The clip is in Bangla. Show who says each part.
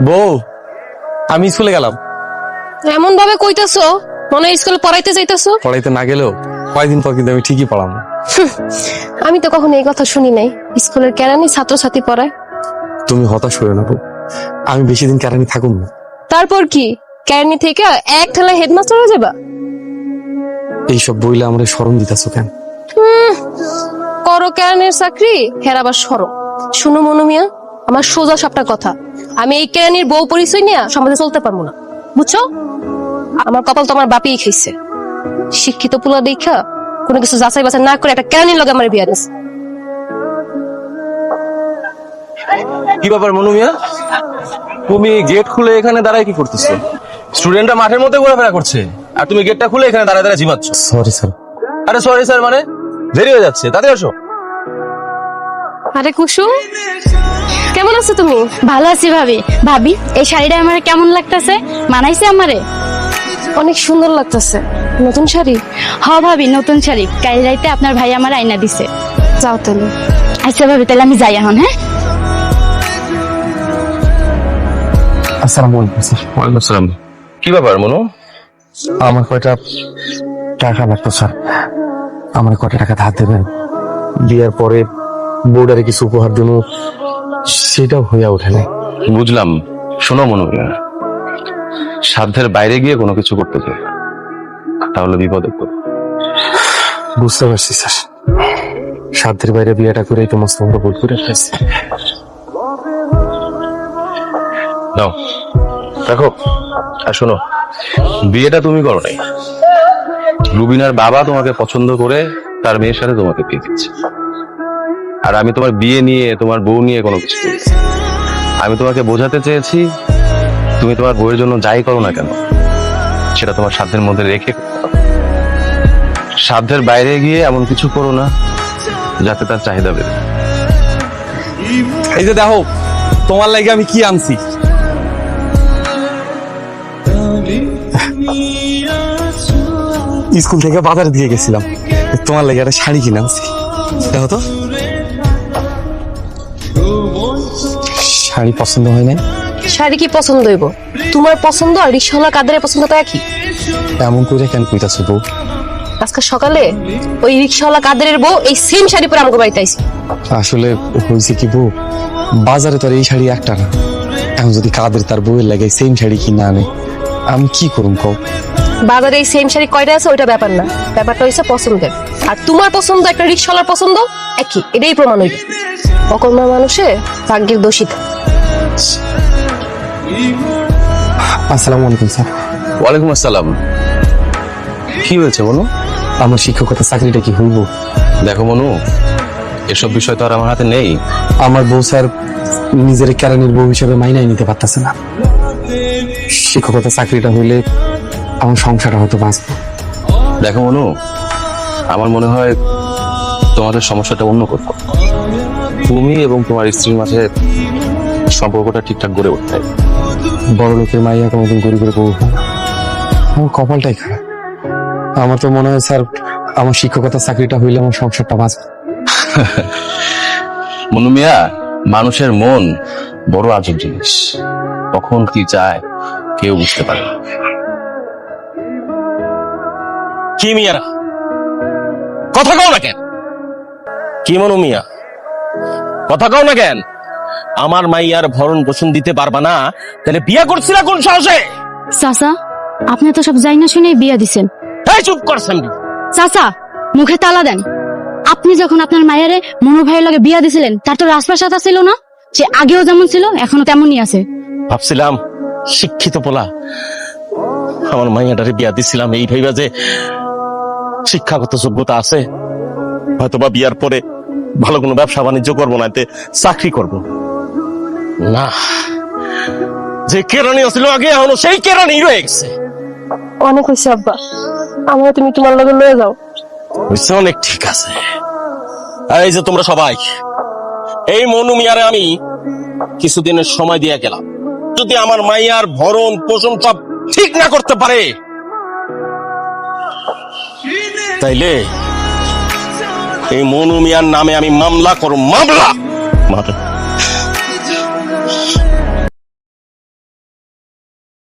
Speaker 1: বউ, আমি স্কুলে গেলাম।
Speaker 2: এমন ভাবে কইতাছো মনে হয় স্কুলে পড়াইতে যাইতাছো।
Speaker 1: পড়াইতে না গেলেও কয়েকদিন পর কিন্তু আমি ঠিকই পড়াবো।
Speaker 2: আমি তো কখনো এই কথা শুনি নাই, স্কুলের কেরানি ছাত্রছাত্রী পড়ায়।
Speaker 1: তুমি হতাশ হয়ে না বউ, আমি বেশি দিন কেরানি থাকুন না।
Speaker 2: তারপর কি কেরানি থেকে এক ঠেলায় হেডমাস্টার হয়ে যাবা?
Speaker 1: এইসব বইলে আমরা স্মরণ দিতেছো কেন?
Speaker 2: করো কেরানির চাকরি, হেরাবার সরম। শুনো মনু মিয়া, আমার সোজা সবটা কথা, আমি এই কেরানির বউ পরিচয় নিয়ে সমাজে চলতে পারবো না, বুঝছো? আমার কপাল তো আমার বাপিই খাইছে। শিক্ষিত পুলা দেখা কোনো কিছু যাচাই বাছাই না করে একটা কেরানির লগে আমার বিয়া দিছে।
Speaker 3: কি ব্যাপার মনু মিয়া, তুমি গেট খুলে এখানে দাঁড়ায় কি করতেছো? স্টুডেন্টরা মাঠের মধ্যে ঘোরাফেরা করছে আর তুমি গেটটা খুলে এখানে দাঁড়ায় দাঁড়ায় ঝিমাচ্ছ।
Speaker 1: Sorry sir.
Speaker 3: আরে সরি স্যার মানে? দেরি হয়ে যাচ্ছে, তাতে আসো।
Speaker 2: আরে কুসুম, কেমন আছো তুমি?
Speaker 4: ভালো আছি ভাবি। ভাবি, এই শাড়িটা আমার কেমন লাগতেছে? মানাইছে আমারে?
Speaker 2: অনেক সুন্দর লাগতেছে। নতুন শাড়ি?
Speaker 4: হ ভাবি, নতুন শাড়ি। কাল রাইতে আপনার ভাই আমার আয়না দিছে।
Speaker 2: যাও তাহলে।
Speaker 4: আচ্ছা ভাবি, তাহলে আমি যাই এখন। হ্যাঁ,
Speaker 1: আসসালামু আলাইকুম স্যার।
Speaker 3: ওয়ালাইকুম আসসালাম। কি ব্যাপার মনু?
Speaker 1: আমার কয়টা টাকা লাগতো স্যার, আমার কয়টা টাকা ধার দেবেন? বিয়ার পরে বোর্ডারে কিছু উপহার দেবো, সেটাও হইয়া ওঠে না।
Speaker 3: বুঝলাম। শোনো মনু মিয়া, সাধ্যের বাইরে গিয়ে কোনো কিছু করতে চাই তাহলে বিপদে পড়ো।
Speaker 1: বুঝতে পারছি স্যার, সাধ্যের বাইরে বিয়েটা করেই তো মস্ত বড় ভুল করে ফেলছি।
Speaker 3: নাও দেখো, আর শোনো, বিয়েটা তুমি করো নাই, রুবিনার বাবা তোমাকে পছন্দ করে তার মেয়ের সাথে তোমাকে বিয়ে দিচ্ছে। আর আমি তোমার বিয়ে নিয়ে, তোমার বউ নিয়ে কোনো কিছু করি। আমি তোমাকে বোঝাতে চেয়েছি, তুমি তোমার বউয়ের জন্য যাই করো না কেন সেটা তোমার সাধ্যের মধ্যে রেখে করতে হবে। সাধ্যের বাইরে গিয়ে এমন কিছু করো না যাতে তার চাহিদা বেড়ে।
Speaker 1: এই যে দেখো, তোমার লাগে আমি কি আনছি। স্কুল থেকে বাজারে দিয়ে গেছিলাম, তোমার লাগে একটা শাড়ি কিনে আনছি। দেখো তো, শাড়ি পছন্দ হয় না?
Speaker 2: শাড়ি কি পছন্দ হইব? তোমার পছন্দ আর রিক্সাওয়ালা কাদের পছন্দ তো একই।
Speaker 1: এমন করে কেন কইতাছো বউ?
Speaker 2: আজকে সকালে ওই রিক্সাওয়ালা কাদের বউ এই সেম শাড়ি পরে আমাকে বাড়িতে আইছে।
Speaker 1: আসলে হয়েছে কি বউ, বাজারে তো আর এই শাড়ি একটা না। এখন যদি কাদের তার বউয়ের লাগে সেম শাড়ি কিনে আনে, আমি কি করুম কও?
Speaker 2: বাজারে এই সেম শাড়ি কয়টা আছে ওইটা ব্যাপার না, ব্যাপারটা হইছে পছন্দের। আর তোমার পছন্দ একটা রিক্সাওয়ালার পছন্দ একই, এটাই প্রমাণ হইবে অকর্মা মানুষে ভাগ্যের দোষী।
Speaker 1: আসসালামু আলাইকুম স্যার।
Speaker 3: ওয়ালাইকুম আসসালাম। কি হয়েছে মনু?
Speaker 1: আমার শিক্ষকতা চাকরিটা কি হইব?
Speaker 3: দেখো মনু, এসব বিষয় তো আর আমার হাতে নেই।
Speaker 1: আমার বউ স্যার নিজের কেরানির বউ হিসেবে মাইনাই নিতে পারতেছে না। শিক্ষকতা চাকরিটা হইলে আমার সংসারটা হয়তো বাঁচবো।
Speaker 3: দেখো মনু, আমার মনে হয় তোমাদের সমস্যাটা অন্য কোথাও। তুমি এবং তোমার স্ত্রীর মাঝে সম্পর্কটা ঠিকঠাক গড়ে উঠতে হবে।
Speaker 1: বড় লোকের মাইয়া কোনোদিন গরিবের বউ হয় না। আমার কপালটাই খারাপ। আমার তো মনে হয় স্যার, আমার শিক্ষকতা চাকরিটা হইলে আমার সংসারটা বাঁচবে।
Speaker 3: মনু মিয়া, মানুষের মন বড় আজব জিনিস, কখন কি চায় কেউ বুঝতে পারে না।
Speaker 5: কি মিয়ারা কথা কও না কেন? কি মনু মিয়া, কথা কও না কেন? আমার মাইয়ার ভরণ পোষণ দিতে পারবা না, তাহলে বিয়া করছিল কোন সাহসে?
Speaker 4: চাচা, আপনি তো সব যাই না শুনে বিয়া দিছেন।
Speaker 5: এই চুপ করছেন।
Speaker 4: চাচা, মুখে তালা দেন। আপনি যখন আপনার মায়েরে মনু ভাইয়ের লগে বিয়া দিছিলেন, তার তো রাজপ্রাসাদ ছিল না? সে আগেও যেমন ছিল এখনো তেমনই আছে।
Speaker 5: ভাবছিলাম শিক্ষিত পোলা, আমার মাইয়াটারে বিয়া দিছিলাম এই ভাইবা যে শিক্ষাগত যোগ্যতা আছে, হয়তোবা বিয়ার পরে ভালো কোনো ব্যবসা বাণিজ্য করবো না, এতে চাকরি করব না। যে কেরানি ছিল আগে, এখনো সেই কেরানি রয়ে গেছে।
Speaker 2: অনেক হয়েছে আব্বা, আমরা তুমি তোমার লগে লয়ে যাও।
Speaker 5: বুঝছো, অনেক ঠিক আছে। এই যে তোমরা সবাই, এই মনু মিয়ারে আমি কিছুদিনের সময় দিয়ে গেলাম। যদি আমার মাইয়ার ভরণ পোষণ সব ঠিক না করতে পারে, তাইলে এই মনু মিয়ার নামে আমি মামলা করব, মামলা